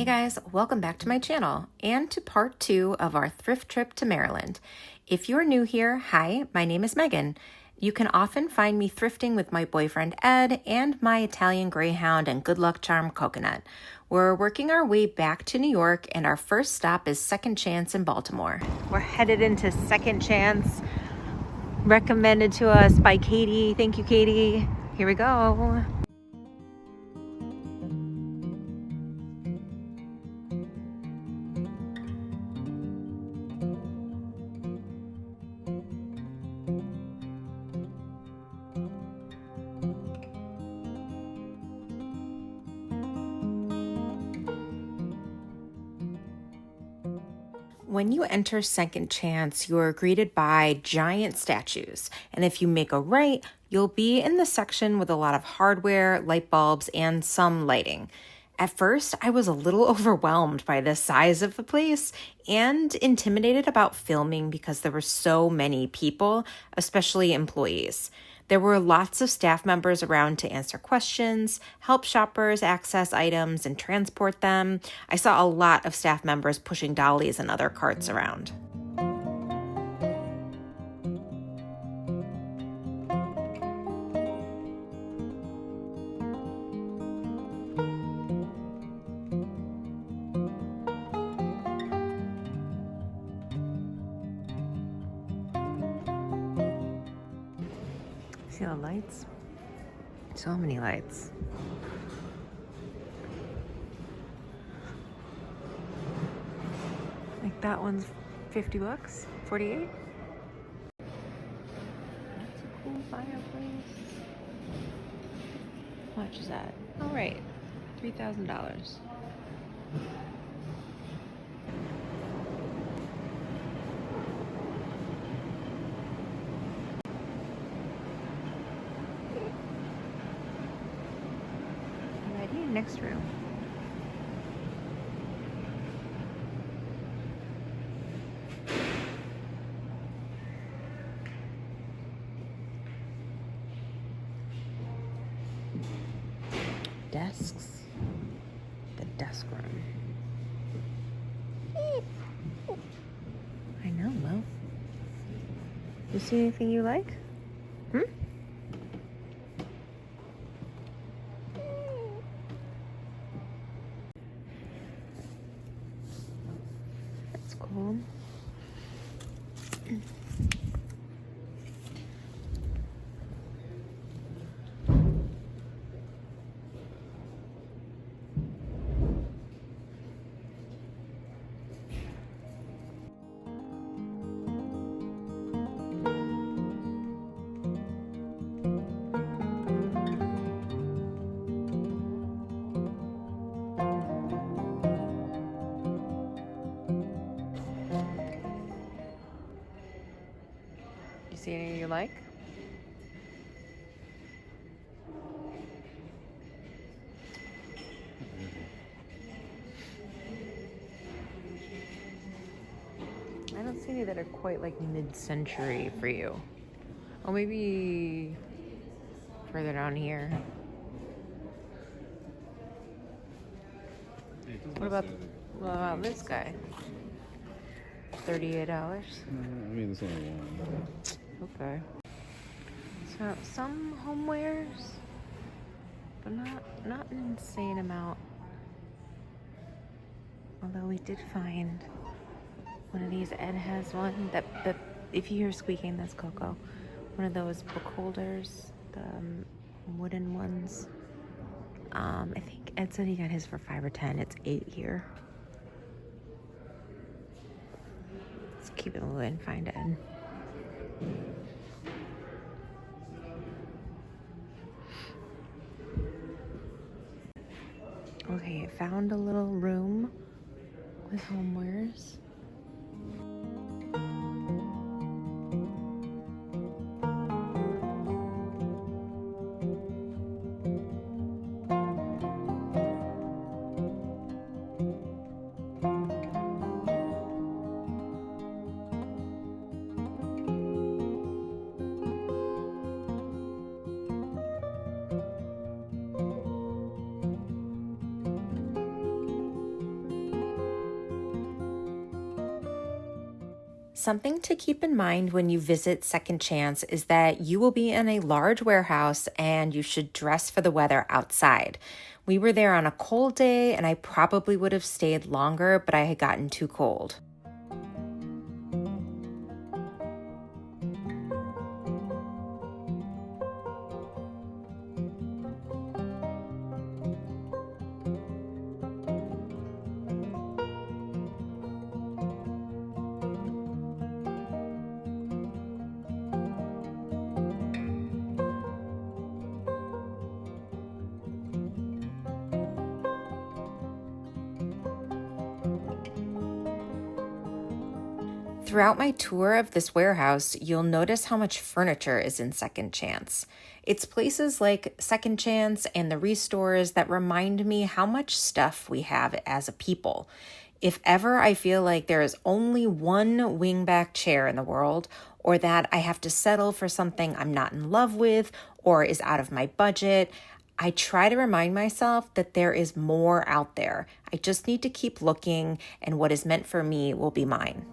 Hey guys, welcome back to my channel and to part 2 of our thrift trip to Maryland. If you're new here, hi, my name is Megan. You can often find me thrifting with my boyfriend Ed and my Italian Greyhound and good luck charm Coconut. We're working our way back to New York and our first stop is Second Chance in Baltimore. We're headed into Second Chance, recommended to us by Katie. Thank you, Katie. Here we go. When you enter Second Chance, you are greeted by giant statues, and if you make a right, you'll be in the section with a lot of hardware, light bulbs, and some lighting. At first, I was a little overwhelmed by the size of the place and intimidated about filming because there were so many people, especially employees. There were lots of staff members around to answer questions, help shoppers access items, and transport them. I saw a lot of staff members pushing dollies and other carts around. See the lights? So many lights. Like that one's 50 bucks, 48. That's a cool fireplace. How much is that? All right, $3,000. Next room. Desks. The desk room. I know, Mo. You see anything you like? Cool. See any you like? I don't see any that are quite like mid-century for you. Oh, maybe further down here. What about this guy? $38? I mean, there's only one. Okay. So some homewares, but not an insane amount. Although we did find one of these. Ed has one that if you hear squeaking, that's Coco. One of those book holders, the wooden ones. I think Ed said he got his for $5 or $10. It's $8 here. Let's keep it moving. Find Ed. Okay, found a little room with homewares. Something to keep in mind when you visit Second Chance is that you will be in a large warehouse and you should dress for the weather outside. We were there on a cold day and I probably would have stayed longer, but I had gotten too cold. Throughout my tour of this warehouse, you'll notice how much furniture is in Second Chance. It's places like Second Chance and the restores that remind me how much stuff we have as a people. If ever I feel like there is only one wingback chair in the world, or that I have to settle for something I'm not in love with or is out of my budget, I try to remind myself that there is more out there. I just need to keep looking, and what is meant for me will be mine.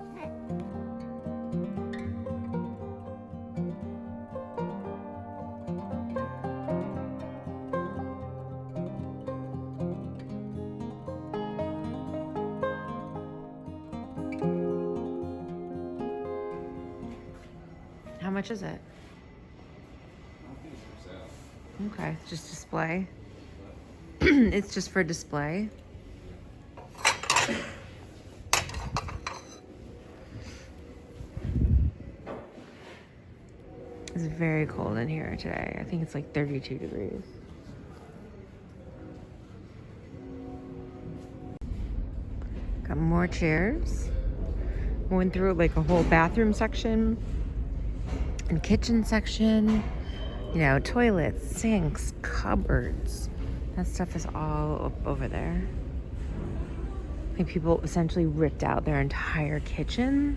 How much is it? Okay, it's just display. It's just for display. It's very cold in here today. I think it's like 32 degrees. Got more chairs. Went through like a whole bathroom section and kitchen section. You know, toilets, sinks, cupboards. That stuff is all up over there. I think people essentially ripped out their entire kitchen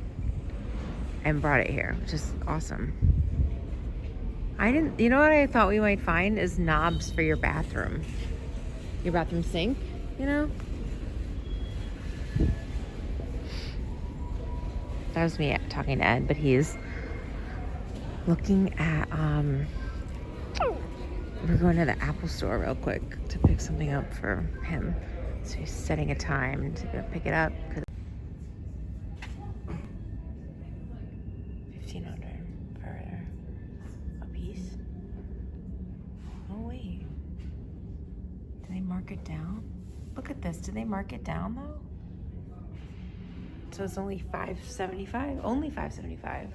and brought it here, which is awesome. You know what I thought we might find is knobs for your bathroom sink, you know? That was me talking to Ed, but he's looking at, we're going to the Apple store real quick to pick something up for him. So he's setting a time to go pick it up. $1,500 for a piece. Oh wait, did they mark it down? Look at this. Did they mark it down though? So it's only $575. Only $575.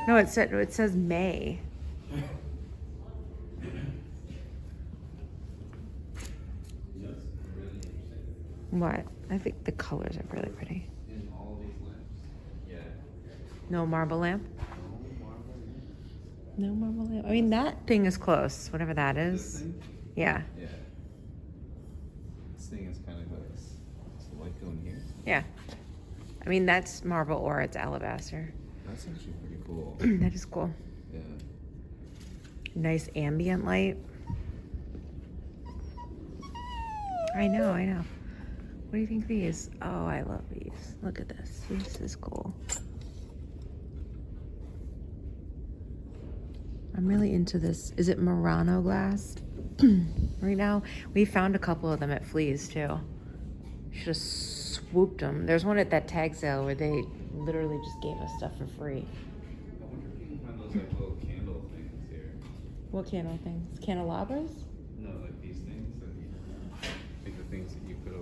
No, it says May. What? I think the colors are really pretty. In all these lamps. Yeah. No marble lamp? No marble lamp. I mean, that thing is close, whatever that is. This thing? Yeah. Yeah. This thing is kind of close. Is the light going here? Yeah. I mean, that's marble or it's alabaster. That's actually pretty cool. That is cool. Yeah. Nice ambient light. I know. What do you think of these? Oh, I love these. Look at this. This is cool. I'm really into this. Is it Murano glass? Right now, we found a couple of them at Fleas too. Should have swooped them. There's one at that tag sale where they literally just gave us stuff for free. I wonder if you can find those like little candle things here. What candle things? Candelabras? No, like these things. Like the things that you put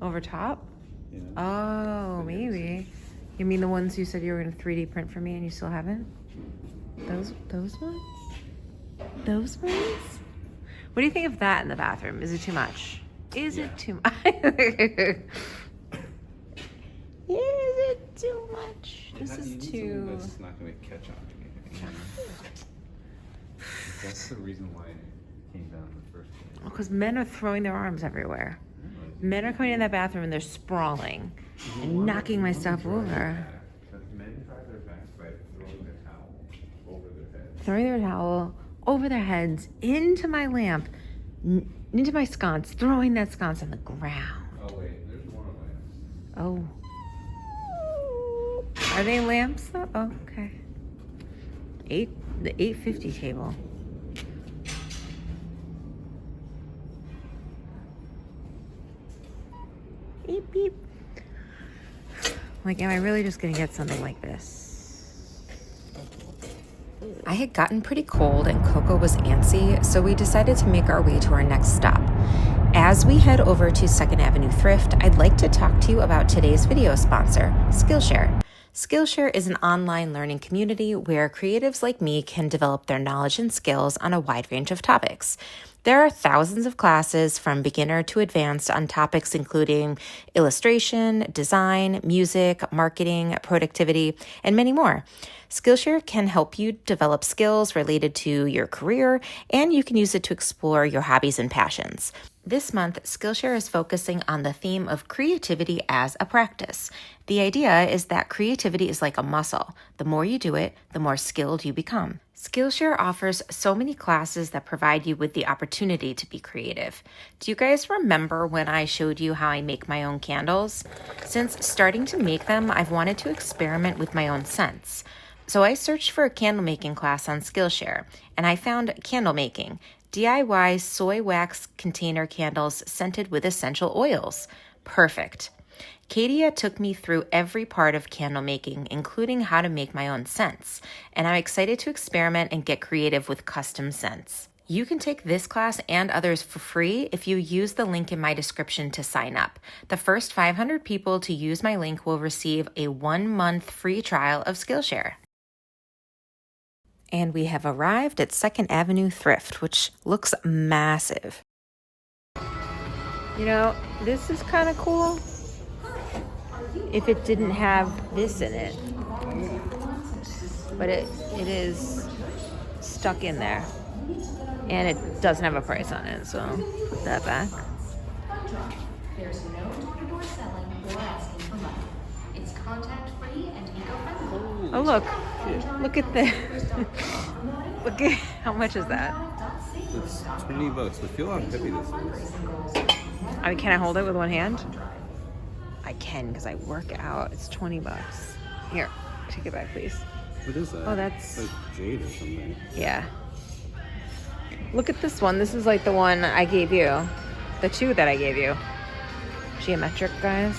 Over top? you know? Oh, maybe. You mean the ones you said you were going to 3D print for me and you still haven't? Those ones? Those ones? What do you think of that in the bathroom? Is it too much? Is it too much? Is it too much? This is too... That's not going to catch on anything. That's the reason why it came down in the first place. Because men are throwing their arms everywhere. Men are coming in that bathroom and they're sprawling and knocking my stuff over. Men dry their backs by throwing their towel over their heads. Throwing their towel over their heads into my lamp, into my sconce, throwing that sconce on the ground. Oh wait, Oh. Are they lamps? Oh, okay. The 850 table. Beep, beep. Like, am I really just gonna get something like this? I had gotten pretty cold and Coco was antsy, so we decided to make our way to our next stop. As we head over to 2nd Avenue Thrift, I'd like to talk to you about today's video sponsor, Skillshare. Skillshare is an online learning community where creatives like me can develop their knowledge and skills on a wide range of topics. There are thousands of classes from beginner to advanced on topics including illustration, design, music, marketing, productivity, and many more. Skillshare can help you develop skills related to your career, and you can use it to explore your hobbies and passions. This month, Skillshare is focusing on the theme of creativity as a practice. The idea is that creativity is like a muscle. The more you do it, the more skilled you become. Skillshare offers so many classes that provide you with the opportunity to be creative. Do you guys remember when I showed you how I make my own candles? Since starting to make them, I've wanted to experiment with my own scents. So I searched for a candle making class on Skillshare, and I found Candle Making, DIY soy wax container candles scented with essential oils. Perfect. Katia took me through every part of candle making, including how to make my own scents, and I'm excited to experiment and get creative with custom scents. You can take this class and others for free if you use the link in my description to sign up. The first 500 people to use my link will receive a 1-month free trial of Skillshare. And we have arrived at 2nd Avenue Thrift, which looks massive. You know, this is kind of cool if it didn't have this in it. But it is stuck in there. And it doesn't have a price on it, so put that back. There's no door-to-door selling or asking for money. It's contact-free and eco-friendly. Oh, look. Look at this. Look at how much is that? It's $20. But feel how heavy this is. I mean, can I hold it with one hand? I can because I work out. It's $20. Here, take it back, please. What is that? Oh, that's like jade or something. Yeah. Look at this one. This is like the one I gave you. The two that I gave you. Geometric, guys.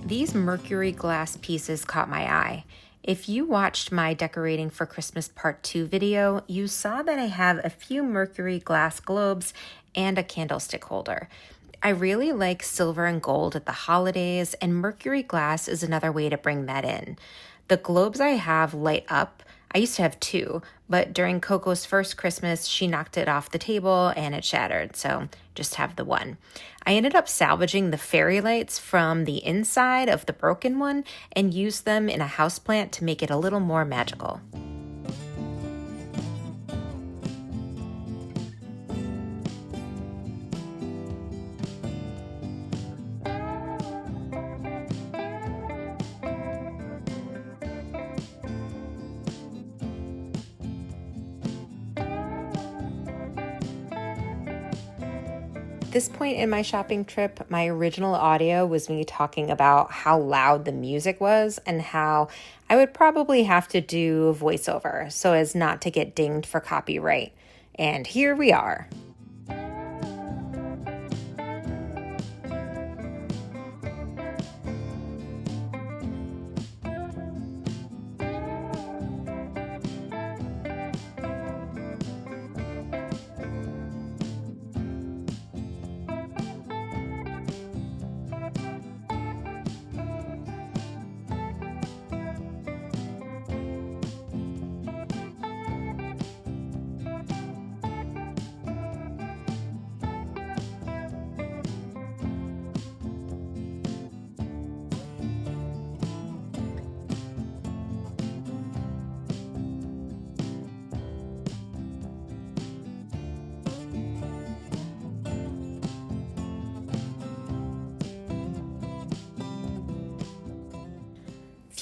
These Mercury glass pieces caught my eye. If you watched my Decorating for Christmas Part 2 video, you saw that I have a few Mercury glass globes and a candlestick holder. I really like silver and gold at the holidays, and Mercury glass is another way to bring that in. The globes I have light up. I used to have 2, but during Coco's first Christmas, she knocked it off the table and it shattered, so just have the 1. I ended up salvaging the fairy lights from the inside of the broken one and used them in a houseplant to make it a little more magical. This point in my shopping trip, my original audio was me talking about how loud the music was and how I would probably have to do voiceover so as not to get dinged for copyright. And here we are.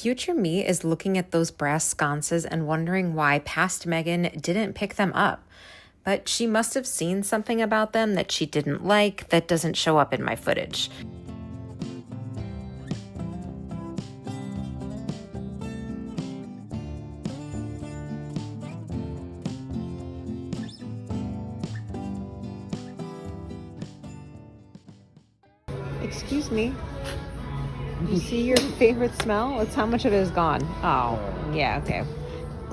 Future me is looking at those brass sconces and wondering why past Megan didn't pick them up. But she must have seen something about them that she didn't like that doesn't show up in my footage. Excuse me. You see your favorite smell? It's how much of it is gone. Oh, yeah, okay.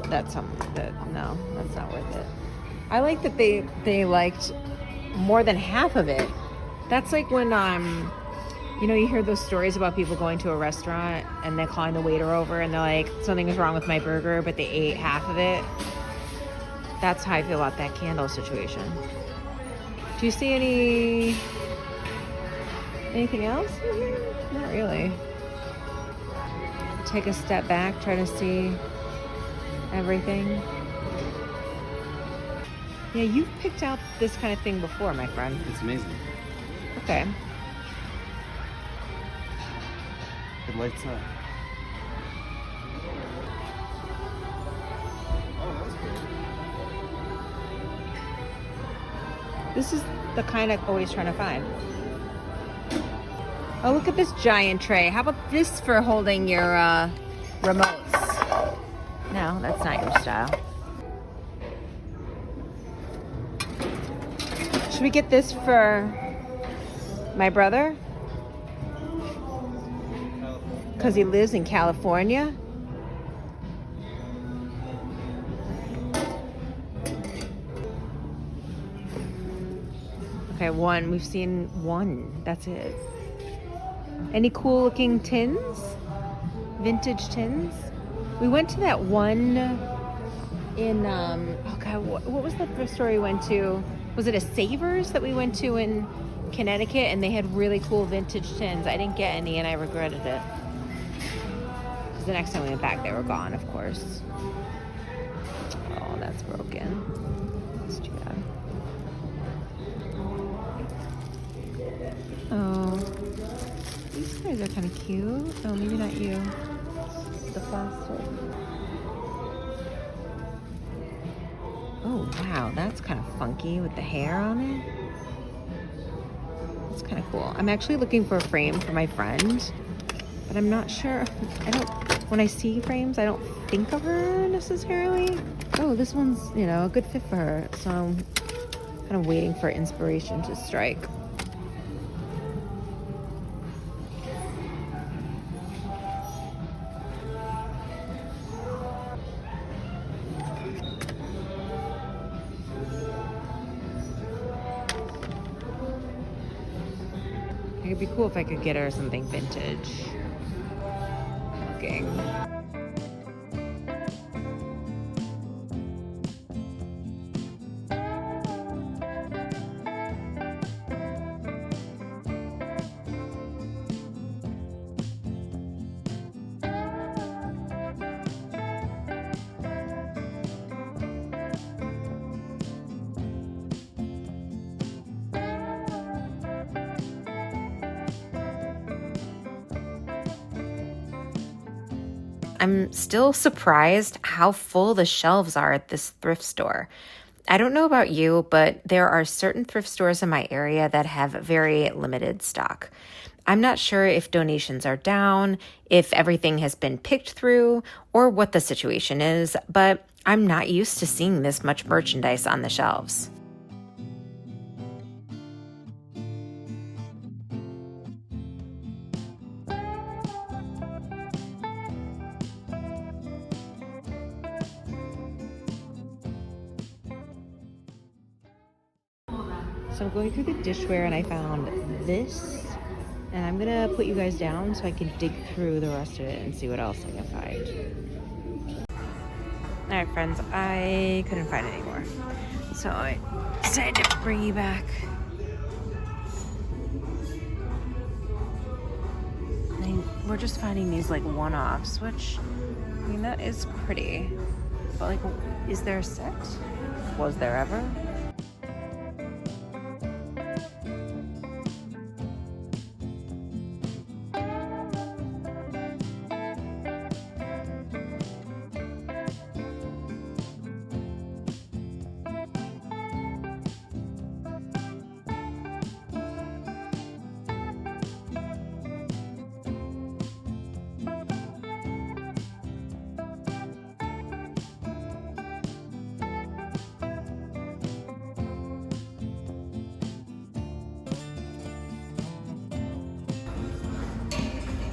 That's no, that's not worth it. I like that they liked more than half of it. That's like when you know, you hear those stories about people going to a restaurant and they're calling the waiter over and they're like, something is wrong with my burger, but they ate half of it. That's how I feel about that candle situation. Do you see anything else in here? Not really. Take a step back, try to see everything. Yeah, you've picked out this kind of thing before, my friend. It's amazing. Okay. It lights up. Oh, that's good. This is the kind I'm always trying to find. Oh, look at this giant tray. How about this for holding your remotes? No, that's not your style. Should we get this for my brother? Because he lives in California? Okay, one. We've seen one. That's it. Any cool looking tins? Vintage tins? We went to that one in, oh God, what was the thrift store we went to? Was it a Savers that we went to in Connecticut? And they had really cool vintage tins. I didn't get any and I regretted it. Because the next time we went back, they were gone, of course. Oh, that's broken. That's too bad. Oh. These guys are kind of cute. Oh, maybe not you. The plastic. Oh, wow. That's kind of funky with the hair on it. That's kind of cool. I'm actually looking for a frame for my friend, but I'm not sure. When I see frames, I don't think of her necessarily. Oh, this one's, you know, a good fit for her. So I'm kind of waiting for inspiration to strike. It'd be cool if I could get her something vintage looking. I'm still surprised how full the shelves are at this thrift store. I don't know about you, but there are certain thrift stores in my area that have very limited stock. I'm not sure if donations are down, if everything has been picked through, or what the situation is, but I'm not used to seeing this much merchandise on the shelves. So I'm going through the dishware and I found this, and I'm gonna put you guys down so I can dig through the rest of it and see what else I can find. All right, friends, I couldn't find it anymore, so I decided to bring you back. We're just finding these like one-offs, which, I mean, that is pretty, but like, is there a set? Was there ever?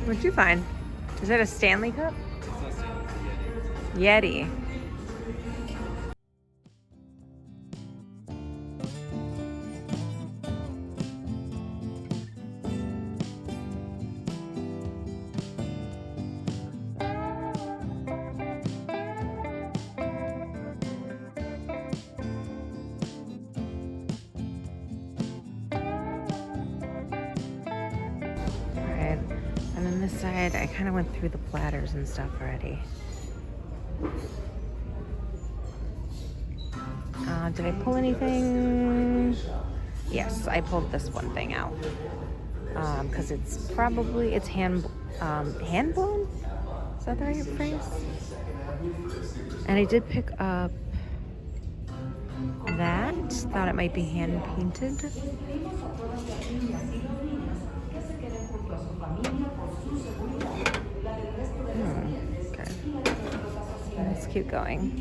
What'd you find? Is that a Stanley cup? It's not Stanley, it's a Yeti. Alright, and on this side, I kind of went through the platters and stuff already. Did I pull anything? Yes, I pulled this one thing out. Because it's hand blown? Is that the right phrase? And I did pick up that. Thought it might be hand painted. Okay. Let's keep going.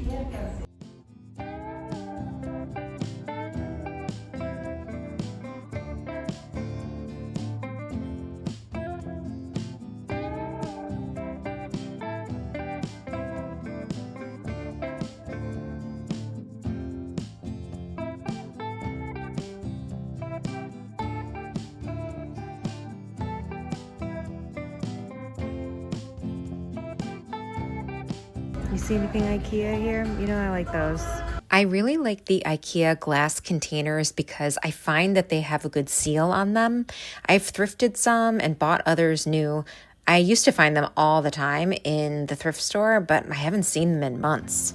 You see anything IKEA here? You know I like those. I really like the IKEA glass containers because I find that they have a good seal on them. I've thrifted some and bought others new. I used to find them all the time in the thrift store, but I haven't seen them in months.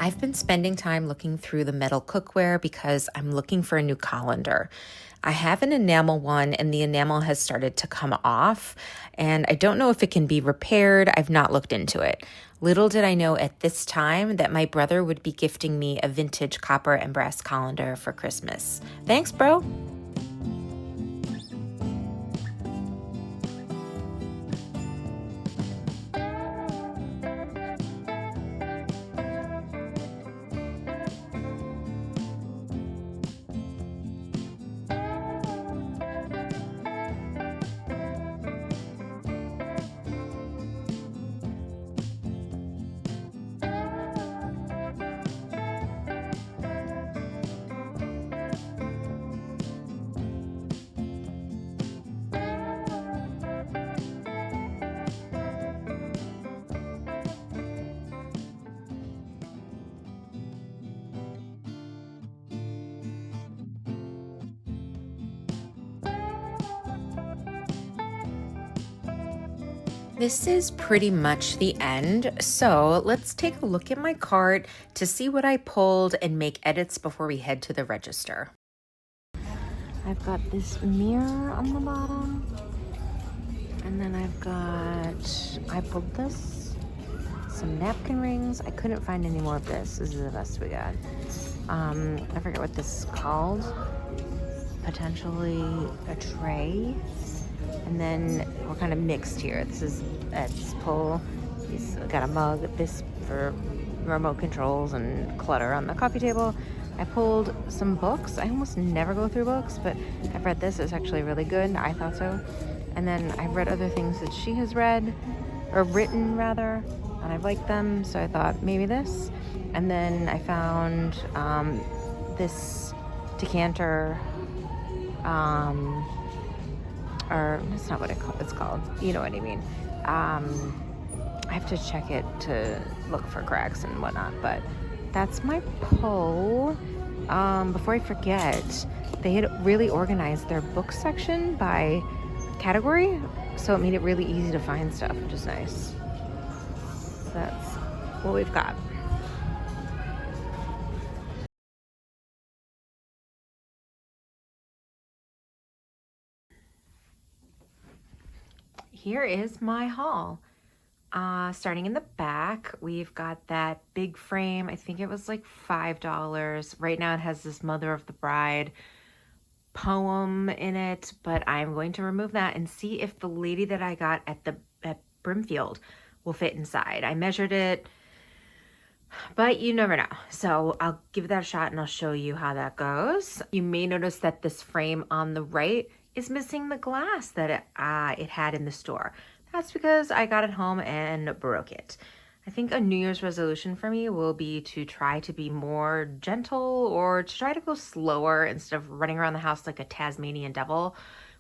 I've been spending time looking through the metal cookware because I'm looking for a new colander. I have an enamel one and the enamel has started to come off, and I don't know if it can be repaired. I've not looked into it. Little did I know at this time that my brother would be gifting me a vintage copper and brass colander for Christmas. Thanks, bro. This is pretty much the end, so let's take a look at my cart to see what I pulled and make edits before we head to the register. I've got this mirror on the bottom, and then I pulled this, some napkin rings. I couldn't find any more of this. This is the best we got. I forget what this is called. Potentially a tray. And then we're kind of mixed here. This is Ed's pull. He's got a mug, this for remote controls and clutter on the coffee table. I pulled some books. I almost never go through books, but I've read this. It's actually really good. I thought so. And then I've read other things that she has read, or written rather, and I've liked them, so I thought maybe this. And then I found this decanter, or that's not what it's called. You know what I mean. I have to check it to look for cracks and whatnot, but that's my pull. Before I forget, they had really organized their book section by category, so it made it really easy to find stuff, which is nice. So that's what we've got. Here is my haul. Starting in the back, we've got that big frame. I think it was like $5. Right now it has this Mother of the Bride poem in it, but I'm going to remove that and see if the lady that I got at Brimfield will fit inside. I measured it, but you never know. So I'll give that a shot and I'll show you how that goes. You may notice that this frame on the right is missing the glass that it had in the store. That's because I got it home and broke it. I think a New Year's resolution for me will be to try to be more gentle or to try to go slower instead of running around the house like a Tasmanian devil,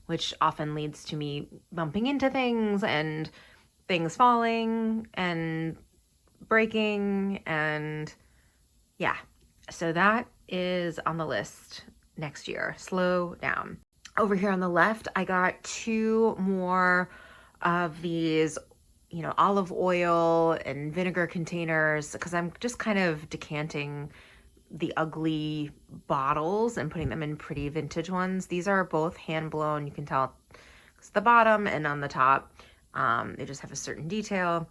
which often leads to me bumping into things and things falling and breaking, and yeah. So that is on the list next year. Slow down. Over here on the left, I got 2 more of these, olive oil and vinegar containers because I'm just kind of decanting the ugly bottles and putting them in pretty vintage ones. These are both hand blown. You can tell it's the bottom and on the top. They just have a certain detail.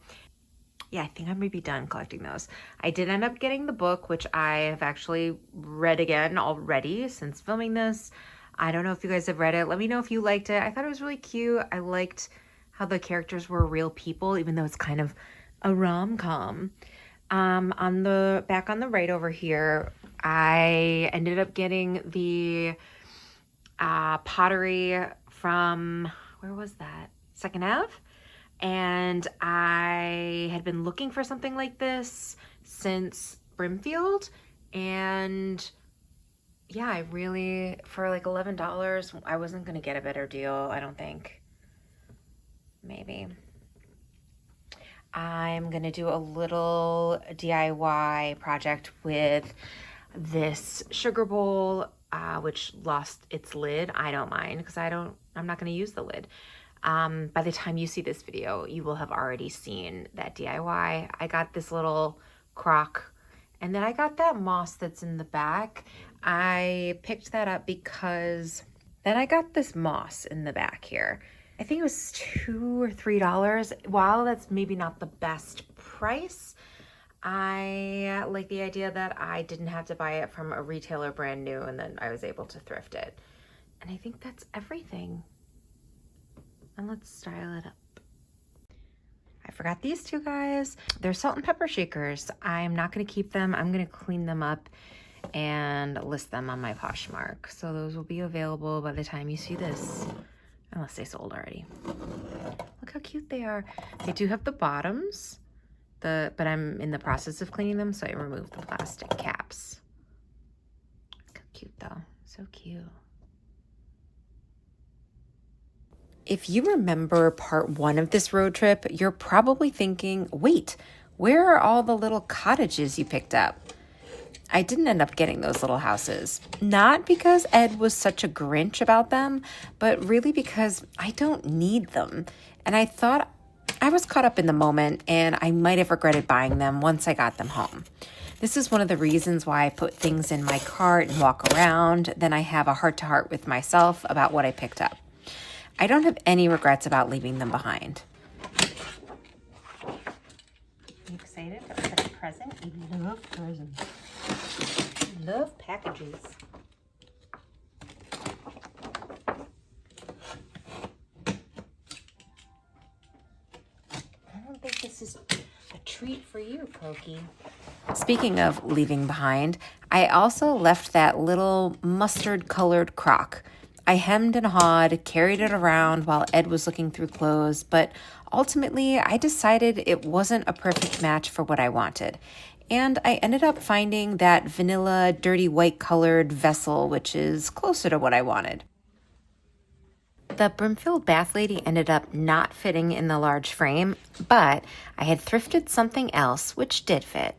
Yeah, I think I may be done collecting those. I did end up getting the book, which I have actually read again already since filming this. I don't know if you guys have read it. Let me know if you liked it. I thought it was really cute. I liked how the characters were real people, even though it's kind of a rom-com. On the back on the right over here, I ended up getting the pottery from, where was that? Second Ave? And I had been looking for something like this since Brimfield, and yeah, I really, for like $11, I wasn't gonna get a better deal, I don't think. Maybe. I'm gonna do a little DIY project with this sugar bowl, which lost its lid. I don't mind because I'm not gonna use the lid. By the time you see this video, you will have already seen that DIY. I got this little crock, and then I got that moss that's in the back. I picked that up because then I got this moss in the back here. I think it was $2 or $3. While that's maybe not the best price, I like the idea that I didn't have to buy it from a retailer brand new, and then I was able to thrift it. And I think that's everything. And let's style it up. I forgot these 2 guys. They're salt and pepper shakers. I'm not gonna keep them. I'm gonna clean them up and list them on my Poshmark. So those will be available by the time you see this, unless they sold already. Look how cute they are. They do have the bottoms, but I'm in the process of cleaning them, so I removed the plastic caps. Look how cute though, so cute. If you remember part 1 of this road trip, you're probably thinking, wait, where are all the little cottages you picked up? I didn't end up getting those little houses. Not because Ed was such a Grinch about them, but really because I don't need them. And I thought I was caught up in the moment and I might have regretted buying them once I got them home. This is one of the reasons why I put things in my cart and walk around. Then I have a heart-to-heart with myself about what I picked up. I don't have any regrets about leaving them behind. Are you excited for a present? You love presents. You love packages. I don't think this is a treat for you, Cokie. Speaking of leaving behind, I also left that little mustard-colored crock. I hemmed and hawed, carried it around while Ed was looking through clothes, but ultimately I decided it wasn't a perfect match for what I wanted. And I ended up finding that vanilla, dirty white colored vessel, which is closer to what I wanted. The Brimfield bath lady ended up not fitting in the large frame, but I had thrifted something else which did fit.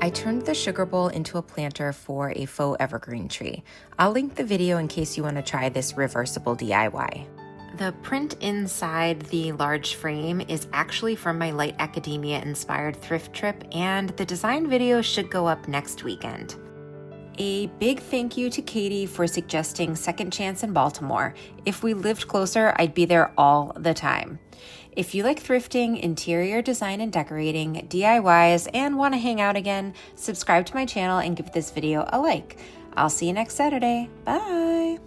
I turned the sugar bowl into a planter for a faux evergreen tree. I'll link the video in case you want to try this reversible DIY. The print inside the large frame is actually from my Light Academia inspired thrift trip, and the design video should go up next weekend. A big thank you to Katie for suggesting Second Chance in Baltimore. If we lived closer, I'd be there all the time. If you like thrifting, interior design and decorating, DIYs, and want to hang out again, subscribe to my channel and give this video a like. I'll see you next Saturday. Bye!